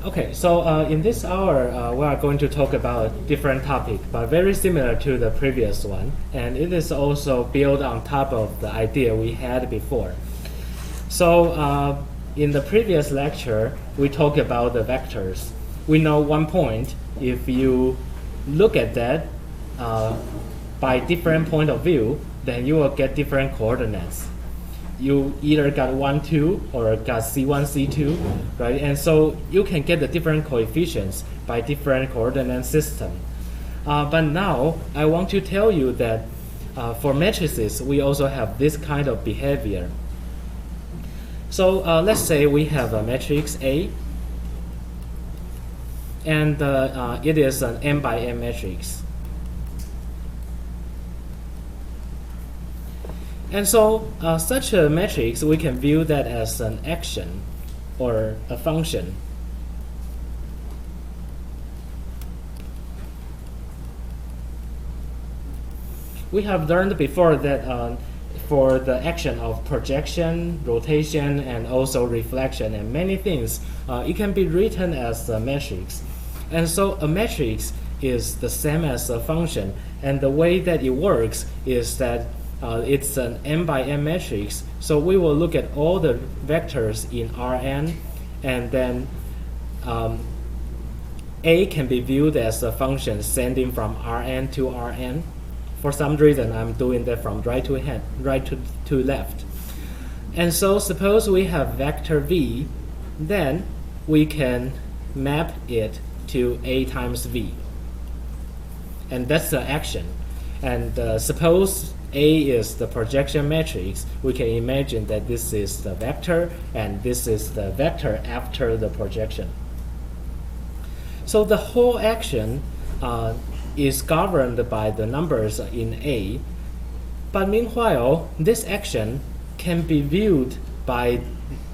Okay, so in this hour, we are going to talk about a different topic, but very similar to the previous one, and it is also built on top of the idea we had before. So in the previous lecture, we talked about the vectors. We know one point, if you look at that by different point of view, then you will get different coordinates. You either got 1, 2, or got C1, C2, right? And so you can get the different coefficients by different coordinate system. But now I want to tell you that for matrices, we also have this kind of behavior. So let's say we have a matrix A, and it is an m by m matrix. And so such a matrix, we can view that as an action or a function. We have learned before that for the action of projection, rotation, and also reflection and many things, it can be written as a matrix. And so a matrix is the same as a function, and the way that it works is that it's an m by m matrix, so we will look at all the vectors in Rn, and then A can be viewed as a function sending from Rn to Rn. For some reason, I'm doing that from right to left. And so suppose we have vector V, then we can map it to A times V. And that's the action. And suppose A is the projection matrix, we can imagine that this is the vector and this is the vector after the projection. So the whole action is governed by the numbers in A, but meanwhile this action can be viewed by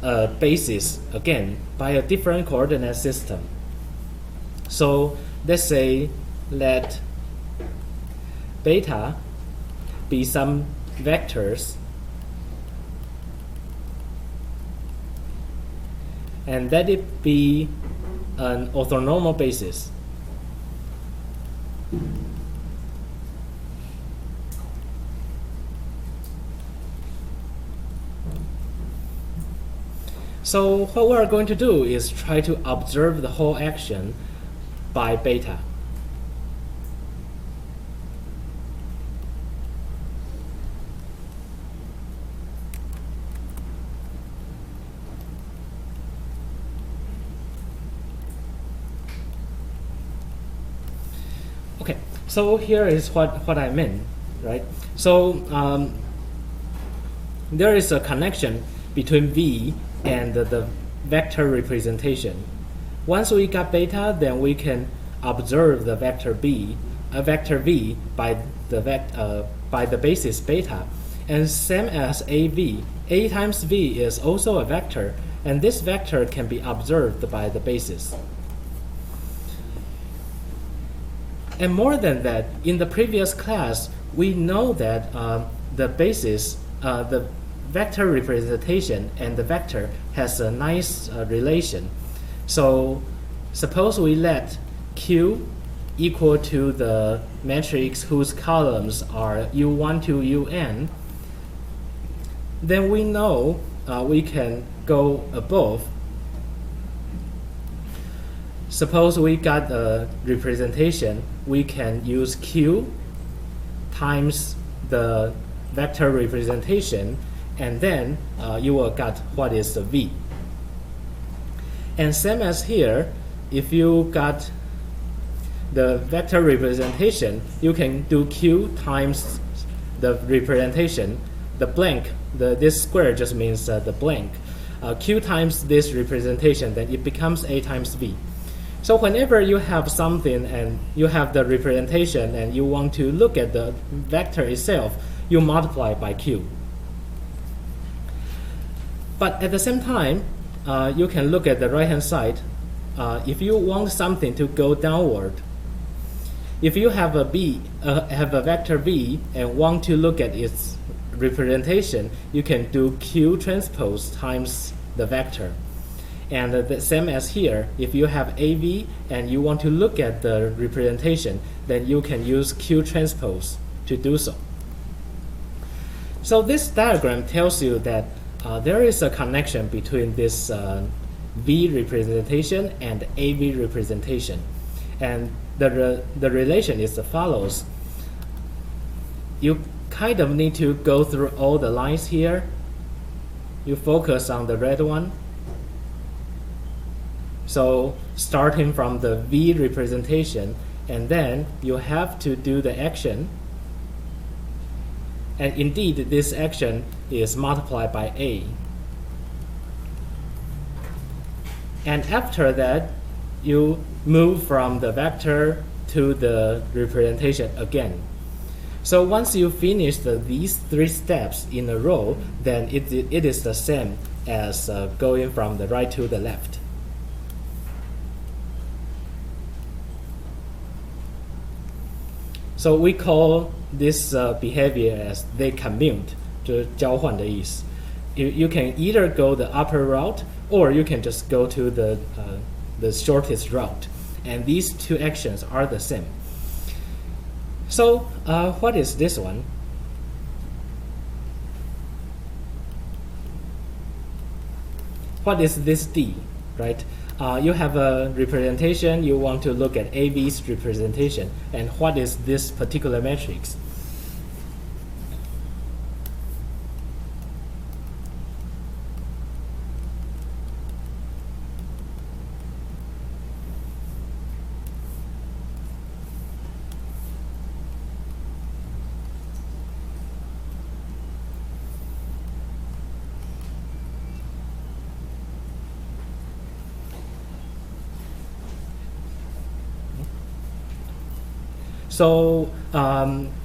a basis, again, by a different coordinate system. So let's say let beta be some vectors, and let it be an orthonormal basis. So what we are going to do is try to observe the whole action by beta. Okay, so here is what I meant, right? So there is a connection between V and the vector representation. Once we got beta, then we can observe the vector V by the basis beta. And same as AV, A times V is also a vector, and this vector can be observed by the basis. And more than that, in the previous class, we know that the basis, the vector representation and the vector has a nice relation. So suppose we let Q equal to the matrix whose columns are U1 to UN, then we know we can go above. Suppose we got a representation, we can use Q times the vector representation, and then you will get what is the V. And same as here, if you got the vector representation, you can do Q times the representation, the blank, this square just means the blank. Q times this representation, then it becomes A times V. So whenever you have something and you have the representation and you want to look at the vector itself, you multiply by Q. But at the same time, you can look at the right-hand side. If you want something to go downward, if you have a vector V and want to look at its representation, you can do Q transpose times the vector. And the same as here, if you have AV and you want to look at the representation, then you can use Q transpose to do so. So this diagram tells you that there is a connection between this V representation and AV representation. And the relation is as follows. You kind of need to go through all the lines here. You focus on the red one. So starting from the V representation, and then you have to do the action. And indeed, this action is multiplied by A. And after that, you move from the vector to the representation again. So once you finish these 3 steps in a row, then it is the same as going from the right to the left. So we call this behavior as they commute, 就是交换的意思. You can either go the upper route or you can just go to the shortest route. And these 2 actions are the same. So what is this one? What is this D, right? You have a representation, you want to look at AV's representation, and what is this particular matrix? So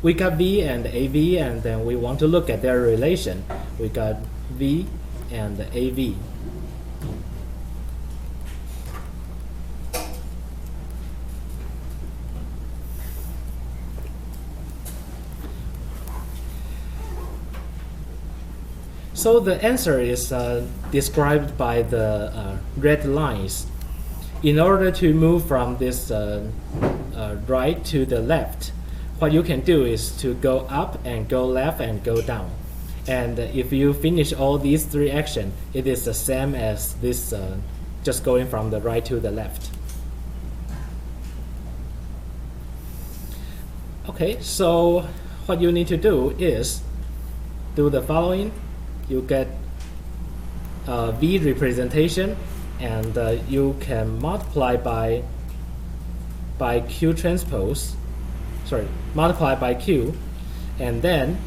we got V and AV, and then we want to look at their relation. We got V and AV. So the answer is described by the red lines. In order to move from this right to the left, what you can do is to go up and go left and go down. And if you finish all these 3 actions, it is the same as this just going from the right to the left. Okay, so what you need to do is do the following. You get V representation, and you can multiply by Q transpose, multiply by Q, and then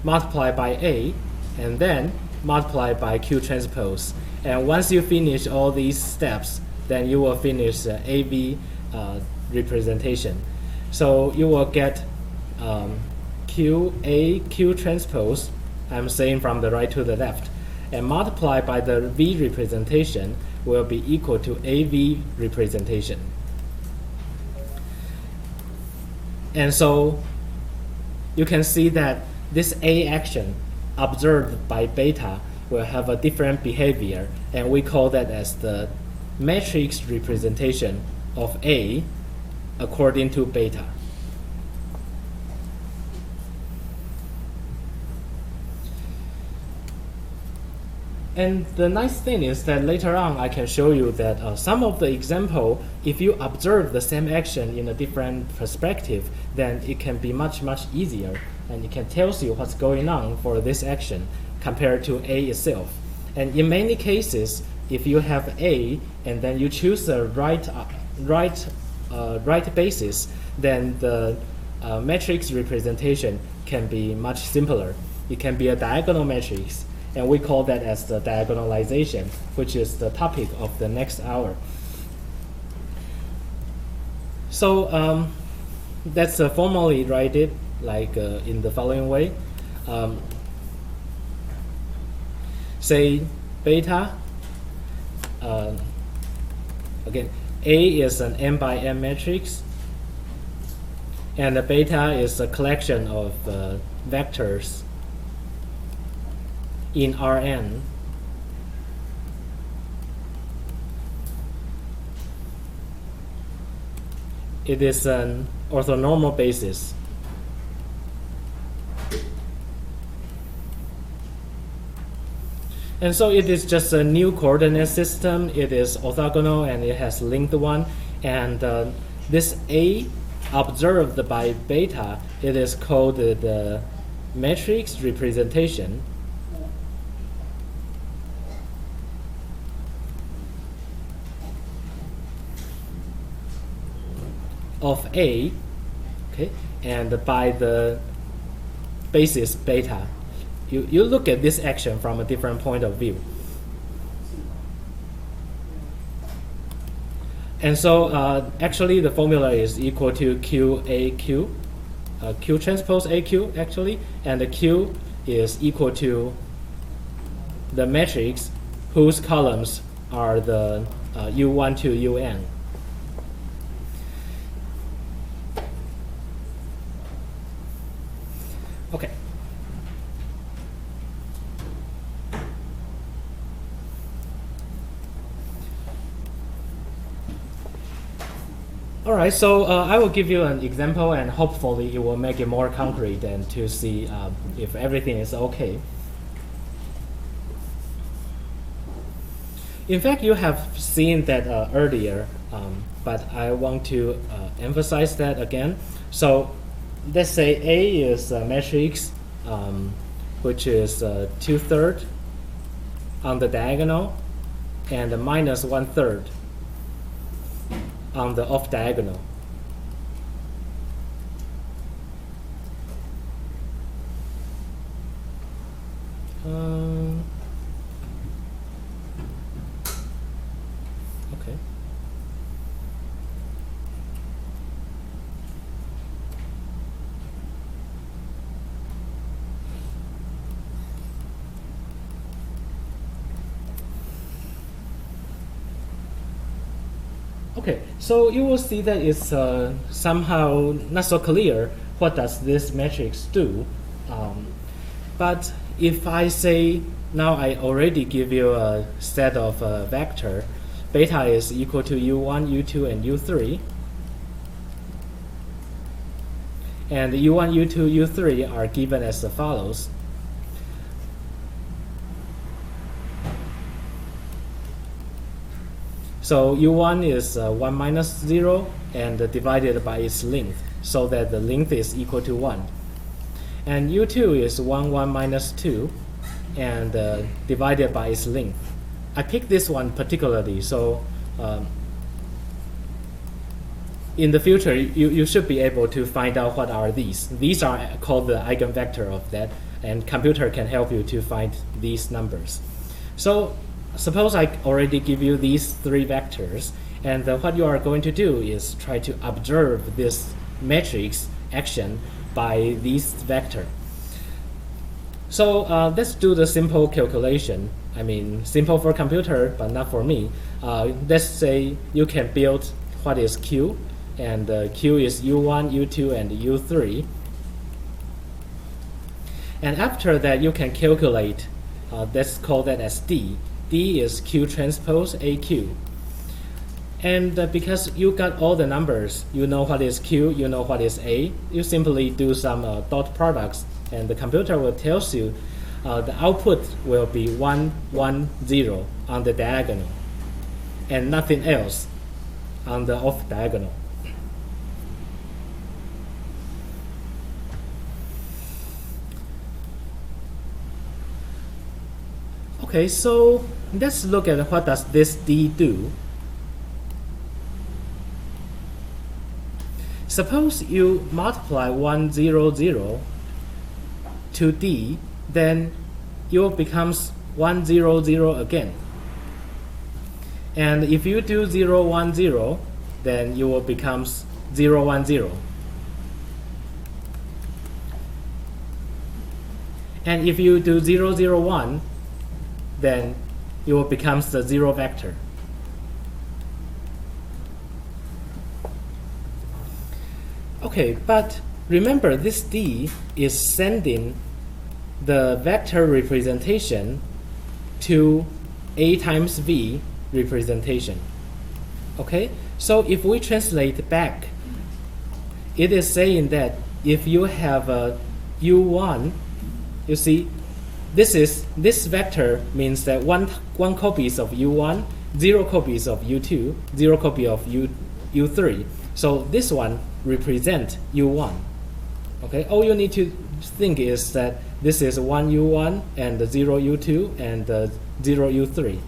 multiply by A, and then multiply by Q transpose. And once you finish all these steps, then you will finish AV representation. So you will get Q transpose, I'm saying from the right to the left, and multiply by the V representation will be equal to AV representation. And so you can see that this A action observed by beta will have a different behavior, and we call that as the matrix representation of A according to beta. And the nice thing is that later on I can show you that some of the example, if you observe the same action in a different perspective, then it can be much easier, and it can tell you what's going on for this action compared to A itself. And in many cases, if you have A and then you choose the right basis, then the matrix representation can be much simpler. It can be a diagonal matrix. And we call that as the diagonalization, which is the topic of the next hour. So let's formally write it like in the following way. Say beta, again, A is an n by n matrix, and the beta is a collection of vectors in Rn. it is an orthonormal basis. And so it is just a new coordinate system. It is orthogonal and it has linked one. And this A observed by beta, it is called the matrix representation of A, okay, and by the basis beta. You look at this action from a different point of view. And so actually the formula is equal to QAQ, Q transpose AQ actually, and the Q is equal to the matrix whose columns are the U1 to UN. Okay. All right, so I will give you an example, and hopefully it will make it more concrete and to see if everything is okay. In fact, you have seen that earlier, but I want to emphasize that again. So let's say A is a matrix which is 2/3 on the diagonal and minus 1/3 on the off diagonal. Okay. Okay, so you will see that it's somehow not so clear what does this matrix do. But if I say now I already give you a set of vector, beta is equal to U1, U2, and U3. And U1, U2, U3 are given as follows. So U1 is 1 minus 0 and divided by its length, so that the length is equal to 1. And U2 is 1, 1 minus 2 and divided by its length. I picked this one particularly, so in the future you should be able to find out what are these. These are called the eigenvector of that, and computer can help you to find these numbers. So suppose I already give you these three vectors, and what you are going to do is try to observe this matrix action by these vector. So let's do the simple calculation. I mean, simple for computer, but not for me. Let's say you can build what is Q, and Q is U1, U2, and U3. And after that, you can calculate, let's call that as D. D is Q transpose AQ. And because you got all the numbers, you know what is Q, you know what is A, you simply do some dot products, and the computer will tell you the output will be 1, 1, 0 on the diagonal, and nothing else on the off diagonal. Okay, so let's look at what does this D do. Suppose you multiply 1, 0, 0 to D, then it becomes 1, 0, 0 again. And if you do 0, 1, 0, then you will become 0, 1, 0. And if you do 0, 0, 1, then it will become the zero vector. Okay, but remember this D is sending the vector representation to A times V representation. Okay, so if we translate back it is saying that if you have a u1, you see, this vector means that one copies of u1, 0 copies of u2, 0 copy of u3. So this one represents u1. Okay, all you need to think is that this is 1 u1 and 0 u2 and 0 u3.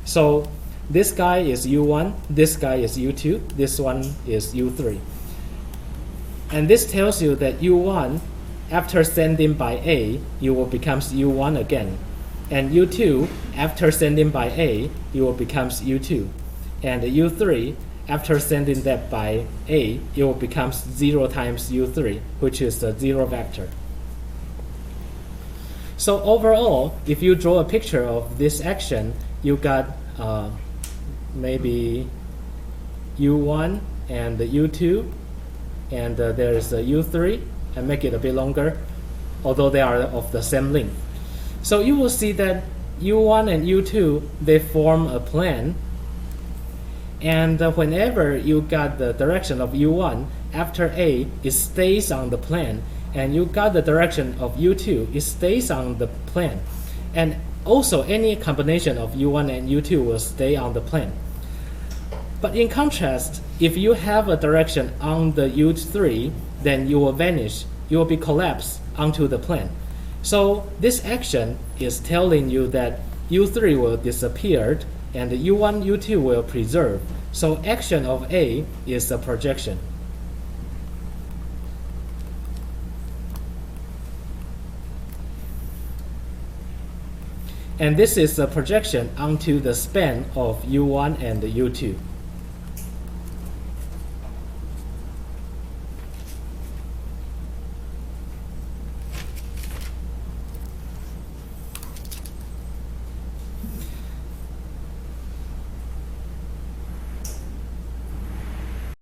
So this guy is u1, this guy is u2, this one is u3. And this tells you that u1, after sending by A, you will becomes u1 again. And u2, after sending by A, you will becomes u2. And u3, after sending that by A, it will becomes 0 times u3, which is the 0 vector. So overall, if you draw a picture of this action, you got maybe u1 and u2, and there is a u3, and make it a bit longer, although they are of the same length. So you will see that u1 and u2, they form a plane, and whenever you got the direction of u1 after A, it stays on the plane, and you got the direction of u2, it stays on the plane, and also any combination of u1 and u2 will stay on the plane. But in contrast, if you have a direction on the u3, then you will vanish, you will be collapsed onto the plane. So this action is telling you that u3 will disappear and u1, u2 will preserve. So action of A is a projection. And this is a projection onto the span of u1 and u2.